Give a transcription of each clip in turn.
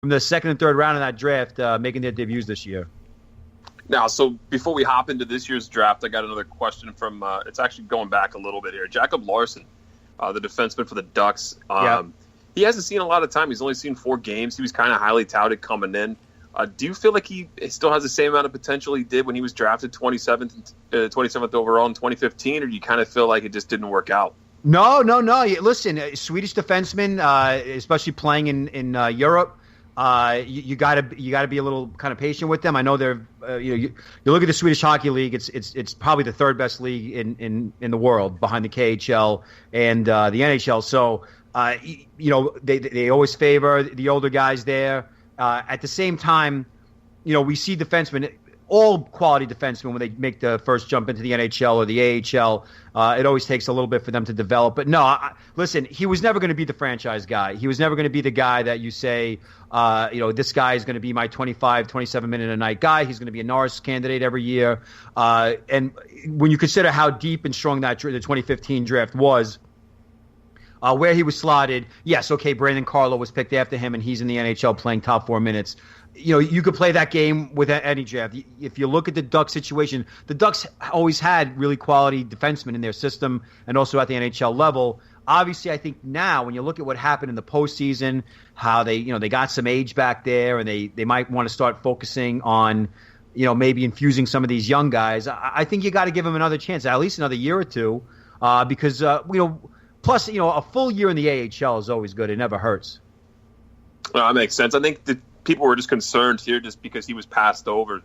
from the second and third round of that draft making their debuts this year. Now, so before we hop into this year's draft, I got another question from, it's actually going back a little bit here. Jacob Larson, the defenseman for the Ducks. He hasn't seen a lot of time. He's only seen 4 games. He was kind of highly touted coming in. Do you feel like he still has the same amount of potential he did when he was drafted 27th overall in 2015, or do you kind of feel like it just didn't work out? No. Listen, Swedish defenseman, especially playing in Europe, you gotta be a little kind of patient with them. I know they're you look at the Swedish Hockey League. It's probably the third best league in the world behind the KHL and the NHL. So they always favor the older guys there. At the same time, we see defensemen, all quality defensemen, when they make the first jump into the NHL or the AHL, it always takes a little bit for them to develop. But no, listen, he was never going to be the franchise guy. He was never going to be the guy that you say, this guy is going to be my 25, 27-minute-a-night guy. He's going to be a Norris candidate every year. And when you consider how deep and strong the 2015 draft was, where he was slotted, yes, okay, Brandon Carlo was picked after him, and he's in the NHL playing top 4 minutes. You could play that game with any draft. If you look at the Ducks situation, the Ducks always had really quality defensemen in their system and also at the NHL level. Obviously, I think now when you look at what happened in the postseason, how they got some age back there, and they might want to start focusing on maybe infusing some of these young guys. I think you got to give them another chance, at least another year or two, because plus, a full year in the AHL is always good. It never hurts. Well, that makes sense. I think that people were just concerned here just because he was passed over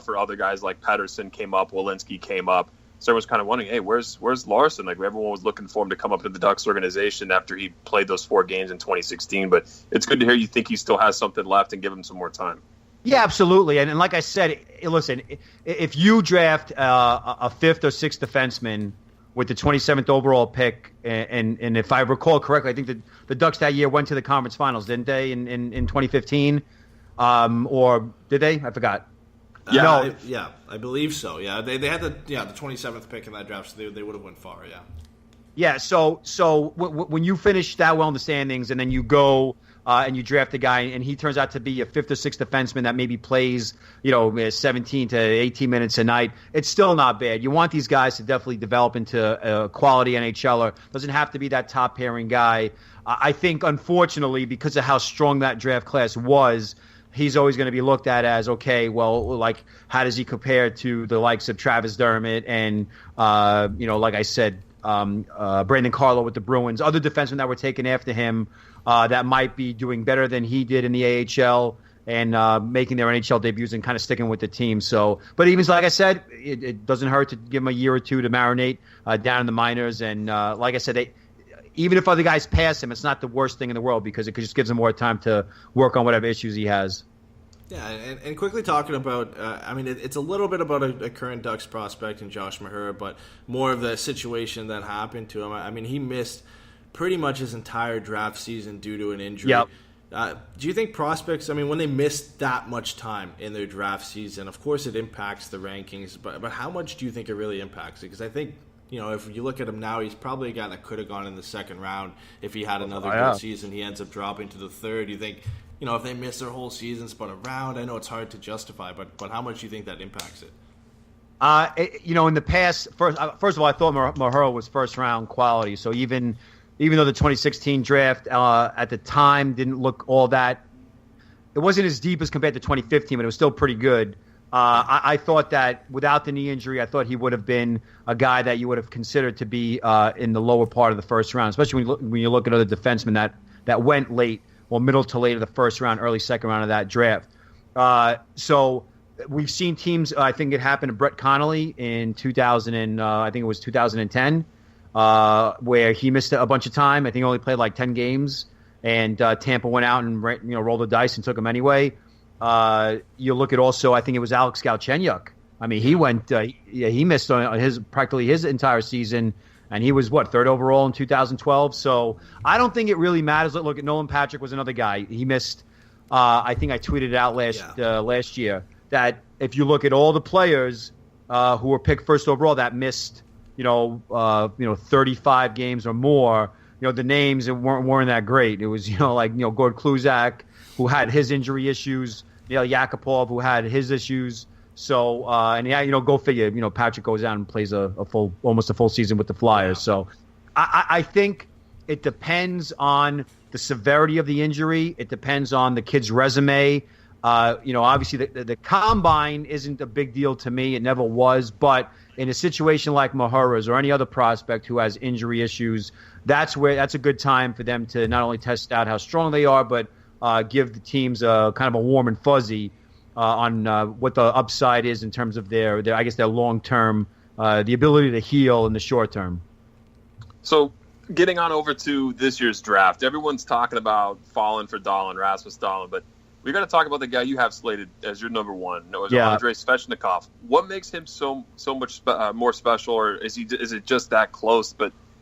for other guys like Pettersson came up, Walensky came up. So everyone's kind of wondering, hey, where's Larson? Like, everyone was looking for him to come up to the Ducks organization after he played those 4 games in 2016. But it's good to hear you think he still has something left and give him some more time. Yeah, absolutely. And like I said, listen, if you draft a 5th or 6th defenseman with the 27th overall pick, and if I recall correctly, I think that the Ducks that year went to the conference finals, didn't they, in 2015? Or did they? I forgot. Yeah, I believe so. Yeah, they had the 27th pick in that draft, so they would have went far. Yeah. Yeah. So when you finish that well in the standings, and then you go and you draft a guy, and he turns out to be a 5th or 6th defenseman that maybe plays 17 to 18 minutes a night, it's still not bad. You want these guys to definitely develop into a quality NHLer. Doesn't have to be that top pairing guy. I think, unfortunately, because of how strong that draft class was, he's always going to be looked at as, okay, well, like, how does he compare to the likes of Travis Dermott and, like I said, Brandon Carlo with the Bruins, other defensemen that were taken after him that might be doing better than he did in the AHL and making their NHL debuts and kind of sticking with the team. So, but even like I said, it doesn't hurt to give him a year or two to marinate down in the minors. And like I said, even if other guys pass him, it's not the worst thing in the world because it just gives him more time to work on whatever issues he has. Yeah, and quickly talking about, it's a little bit about a current Ducks prospect in Josh Mahura, but more of the situation that happened to him. I mean, he missed pretty much his entire draft season due to an injury. Yep. Do you think prospects, when they miss that much time in their draft season, of course it impacts the rankings, but how much do you think it really impacts it? Because I think, if you look at him now, he's probably a guy that could have gone in the second round. If he had another good season, he ends up dropping to the third. You think, if they miss their whole season, spot a round, I know it's hard to justify, but how much do you think that impacts it? In the past, first of all, I thought Mahura was first-round quality. So even though the 2016 draft at the time didn't look all that, it wasn't as deep as compared to 2015, but it was still pretty good. I thought that without the knee injury, I thought he would have been a guy that you would have considered to be in the lower part of the first round, especially when you look at other defensemen that went late, well, middle to late of the first round, early second round of that draft. So we've seen teams. I think it happened to Brett Connolly in 2010, where he missed a bunch of time. I think he only played like 10 games, and Tampa went out and rolled the dice and took him anyway. You look at also, I think it was Alex Galchenyuk. I mean, he went, he missed on practically his entire season, and he was third overall in 2012. So I don't think it really matters. Look at Nolan Patrick was another guy. He missed. I think I tweeted it out last year that if you look at all the players who were picked first overall that missed, 35 games or more, the names weren't that great. It was Gord Kluzak, who had his injury issues, Yakupov, who had his issues. So, go figure, Patrick goes out and plays almost a full season with the Flyers. So I think it depends on the severity of the injury. It depends on the kid's resume. Obviously the combine isn't a big deal to me. It never was. But in a situation like Mahura's or any other prospect who has injury issues, that's a good time for them to not only test out how strong they are, but give the teams a kind of a warm and fuzzy on what the upside is in terms of their long term, the ability to heal in the short term. So getting on over to this year's draft, everyone's talking about falling for Dahlin, Rasmus Dahlin, but we got to talk about the guy you have slated as your number one, Andrei Svechnikov. What makes him so much more special, or is it just that close?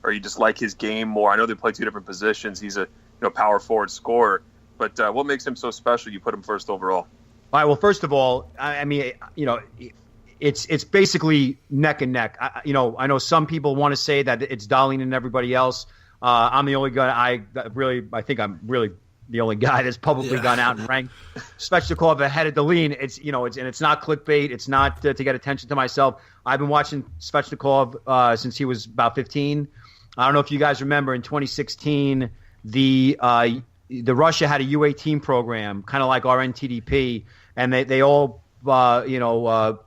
Or you just like his game more? I know they play two different positions. He's a power forward scorer, but what makes him so special? You put him first overall. All right. Well, first of all, it's basically neck and neck. I know some people want to say that it's Dahlin and everybody else. I'm the only guy. I think I'm really the only guy that's publicly gone out and ranked Svechnikov ahead of Dahlin. It's not clickbait. It's not to get attention to myself. I've been watching Svechnikov since he was about 15. I don't know if you guys remember in 2016, the Russia had a U18 program, kind of like our NTDP, and they all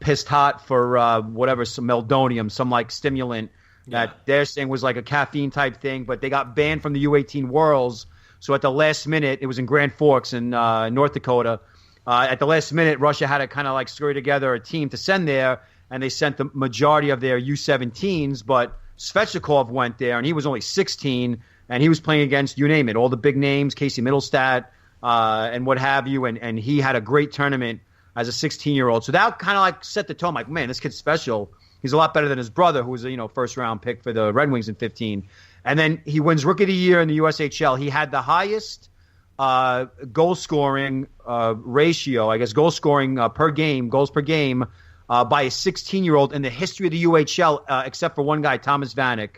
pissed hot for whatever, some meldonium, some like stimulant that they're saying was like a caffeine type thing, but they got banned from the U18 Worlds. So at the last minute, it was in Grand Forks in North Dakota. At the last minute, Russia had to kind of like scurry together a team to send there, and they sent the majority of their U17s, but Svechnikov went there, and he was only 16, and he was playing against, you name it, all the big names, Casey Middlestat, and what have you, and he had a great tournament as a 16-year-old. So that kind of like set the tone, like, man, this kid's special. He's a lot better than his brother, who was a first-round pick for the Red Wings in 15. And then he wins Rookie of the Year in the USHL. He had the highest goal-scoring ratio, goal-scoring goals per game, by a 16-year-old in the history of the UHL, except for one guy, Thomas Vanek,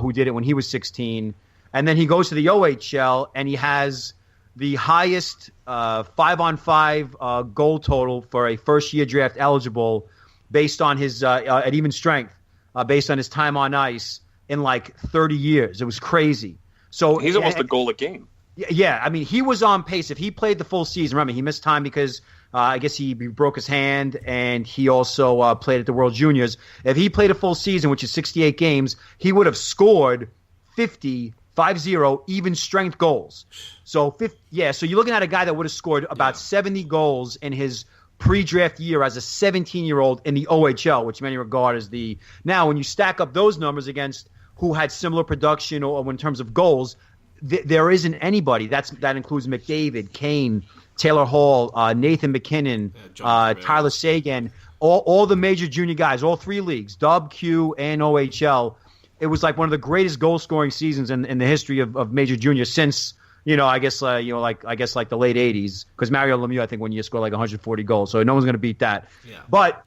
who did it when he was 16. And then he goes to the OHL, and he has the highest 5-on-5 goal total for a first-year draft eligible based on his at even strength, based on his time on ice in like 30 years. It was crazy. So he's almost a goal a game. Yeah, I mean, he was on pace. If he played the full season, remember, he missed time because I guess he broke his hand, and he also played at the World Juniors. If he played a full season, which is 68 games, he would have scored 50 even strength goals. So, so you're looking at a guy that would have scored about 70 goals in his pre-draft year as a 17-year-old in the OHL, which many regard as the... Now, when you stack up those numbers against who had similar production or in terms of goals, there isn't anybody. That includes McDavid, Kane, Taylor Hall, Nathan McKinnon, Tyler Seguin, all the major junior guys, all three leagues, Dub, Q, and OHL. It was like one of the greatest goal-scoring seasons in the history of major junior since... like the late 80s, because Mario Lemieux, I think, one year scored like 140 goals, so no one's going to beat that. Yeah. But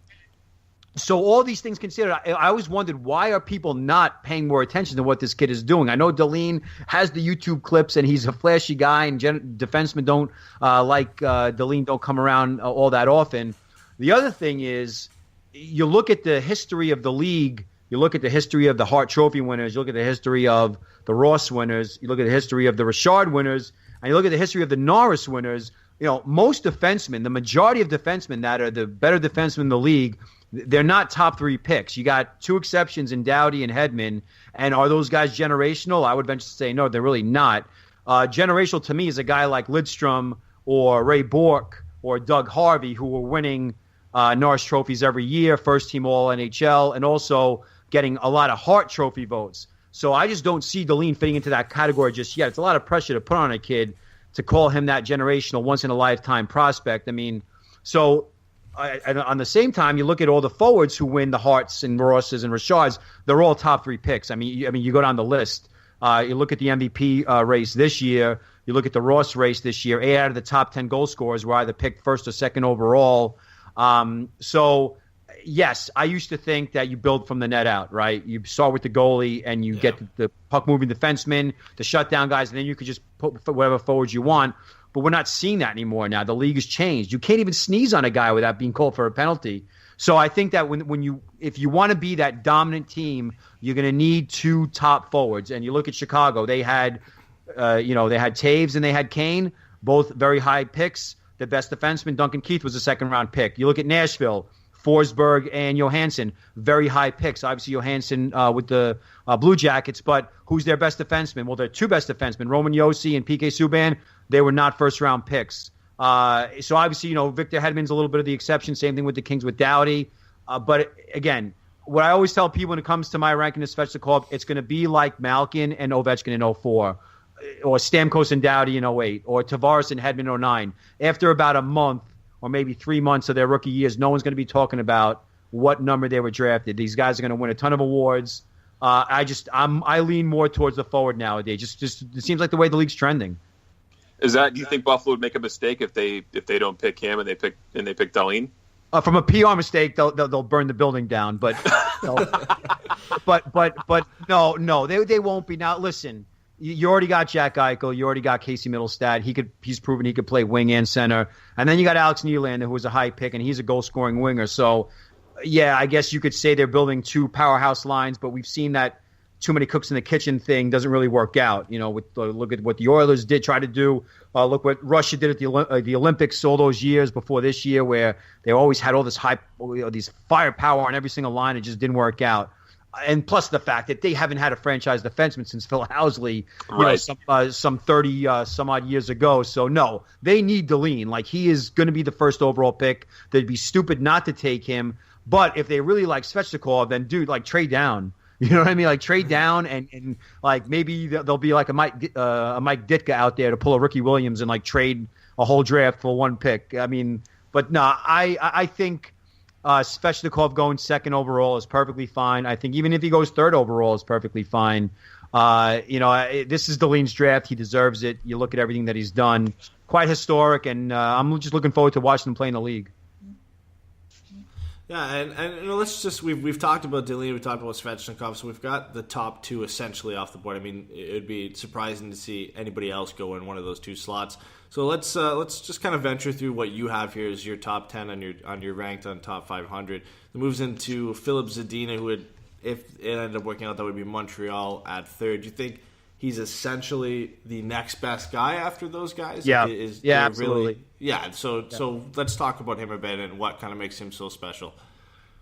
so all these things considered, I always wondered, why are people not paying more attention to what this kid is doing? I know Dahlin has the YouTube clips, and he's a flashy guy, and defensemen don't Dahlin don't come around all that often. The other thing is, you look at the history of the league. You look at the history of the Hart Trophy winners. You look at the history of the Ross winners. You look at the history of the Richard winners. And you look at the history of the Norris winners. Most defensemen, the majority of defensemen that are the better defensemen in the league, they're not top three picks. You got two exceptions in Doughty and Hedman. And are those guys generational? I would venture to say no, they're really not. Generational to me is a guy like Lidstrom or Ray Bourque or Doug Harvey, who were winning Norris trophies every year, first team All NHL, and also getting a lot of Hart Trophy votes. So I just don't see Dahlin fitting into that category just yet. It's a lot of pressure to put on a kid to call him that generational, once-in-a-lifetime prospect. I mean, so on the same time, you look at all the forwards who win the Harts and Rosses and Richards, they're all top three picks. I mean, you go down the list. You look at the MVP race this year. You look at the Ross race this year. 8 out of the top 10 goal scorers were either picked first or second overall. So... Yes, I used to think that you build from the net out, right? You start with the goalie and you get the puck-moving defensemen, the shutdown guys, and then you could just put whatever forwards you want. but we're not seeing that anymore now. The league has changed. You can't even sneeze on a guy without being called for a penalty. So I think that if you want to be that dominant team, you're going to need two top forwards. And you look at Chicago, they had Taves and they had Kane, both very high picks. The best defenseman, Duncan Keith, was a second-round pick. You look at Nashville, Forsberg and Johansson, very high picks. Obviously, Johansson with the Blue Jackets, but who's their best defenseman? Well, their two best defensemen, Roman Josi and PK Subban, they were not first-round picks. So obviously, Victor Hedman's a little bit of the exception. Same thing with the Kings with Doughty. But again, what I always tell people when it comes to my ranking of Svechnikov, it's going to be like Malkin and Ovechkin in 04, or Stamkos and Doughty in 08, or Tavares and Hedman in 09. After about a month or maybe 3 months of their rookie years, no one's going to be talking about what number they were drafted. These guys are going to win a ton of awards. I lean more towards the forward nowadays. Just it seems like the way the league's trending. Do you think Buffalo would make a mistake if they don't pick him and they pick Dahlin? From a PR mistake, they'll burn the building down. But no, they won't be. Now listen, you already got Jack Eichel, you already got Casey Middlestad. He's proven he could play wing and center, and then you got Alex Nylander, who was a high pick, and he's a goal scoring winger. So yeah, I guess you could say they're building two powerhouse lines, but we've seen that too many cooks in the kitchen thing doesn't really work out. Look at what the Oilers try to do. Look what Russia did at the Olympics all those years before this year, where they always had all this hype, these firepower on every single line. It just didn't work out. And plus the fact that they haven't had a franchise defenseman since Phil Housley, some 30 some odd years ago. So no, they need Dahlin. Like, he is going to be the first overall pick. They'd be stupid not to take him. But if they really like Svechnikov, then trade down. You know what I mean? Like, trade down and like maybe there'll be like a Mike Ditka out there to pull a Ricky Williams and like trade a whole draft for one pick. I mean, but no, I think Svechnikov going second overall is perfectly fine. I think even if he goes third overall is perfectly fine. This is Dahlin's draft. He deserves it. You look at everything that he's done, quite historic, and I'm just looking forward to watching him play in the league. Yeah, and let's just we've talked about Dahlin, we've talked about Svechnikov, so we've got the top two essentially off the board. I mean, it would be surprising to see anybody else go in one of those two slots. So let's just kind of venture through what you have here as your top 10 on your ranked on top 500. It moves into Filip Zadina, who would, if it ended up working out, that would be Montreal at third. Do you think he's essentially the next best guy after those guys? Yeah, absolutely. So let's talk about him a bit and what kind of makes him so special.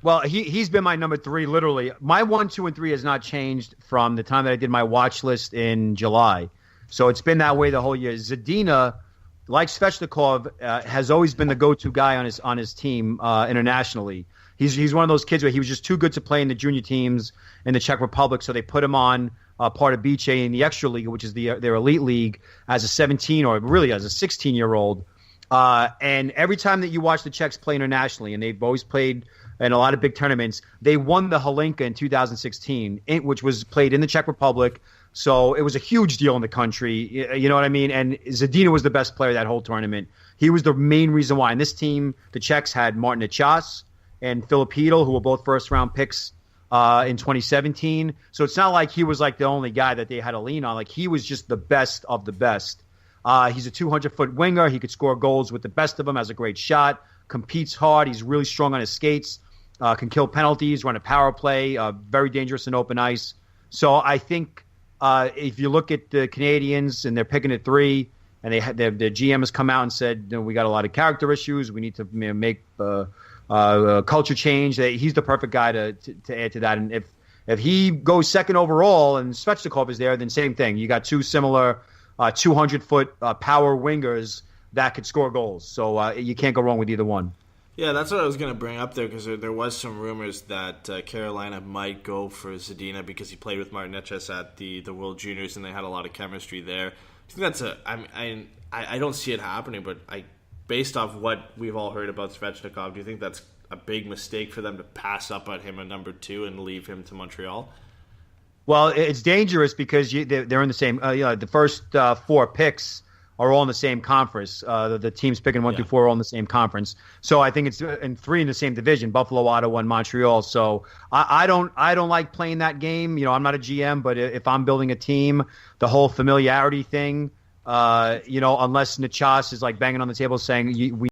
Well, he's been my number 3, literally. My 1, 2, and 3 has not changed from the time that I did my watch list in July. So it's been that way the whole year. Zadina, like Svechnikov, has always been the go-to guy on his team internationally. He's one of those kids where he was just too good to play in the junior teams in the Czech Republic, so they put him on part of BJ in the Extra League, which is their elite league, as a 17 or really as a 16-year-old. And every time that you watch the Czechs play internationally, and they've always played in a lot of big tournaments, they won the Hlinka in 2016, which was played in the Czech Republic. So it was a huge deal in the country. You know what I mean? And Zadina was the best player that whole tournament. He was the main reason why. And this team, the Czechs, had Martin Necas and Filip Chytil, who were both first-round picks in 2017. So it's not like he was like the only guy that they had to lean on. Like, he was just the best of the best. He's a 200-foot winger. He could score goals with the best of them, has a great shot, competes hard. He's really strong on his skates, can kill penalties, run a power play, very dangerous in open ice. So I think if you look at the Canadians and they're picking at 3, and their GM has come out and said, we got a lot of character issues, we need to make culture change, he's the perfect guy to add to that. And if he goes second overall and Svechnikov is there, then same thing. You got two similar 200-foot power wingers that could score goals. So you can't go wrong with either one. Yeah, that's what I was going to bring up there, because there was some rumors that Carolina might go for Zadina because he played with Martin Necas at the World Juniors and they had a lot of chemistry there. I think that's I don't see it happening, but based off what we've all heard about Svechnikov, do you think that's a big mistake for them to pass up at him at number 2 and leave him to Montreal? Well, it's dangerous because they're in the same. The first 4 picks are all in the same conference. The teams picking 1 through 4 are all in the same conference. So I think it's in 3 in the same division: Buffalo, Ottawa, and Montreal. So I don't like playing that game. I'm not a GM, but if I'm building a team, the whole familiarity thing unless Nachas is like banging on the table saying we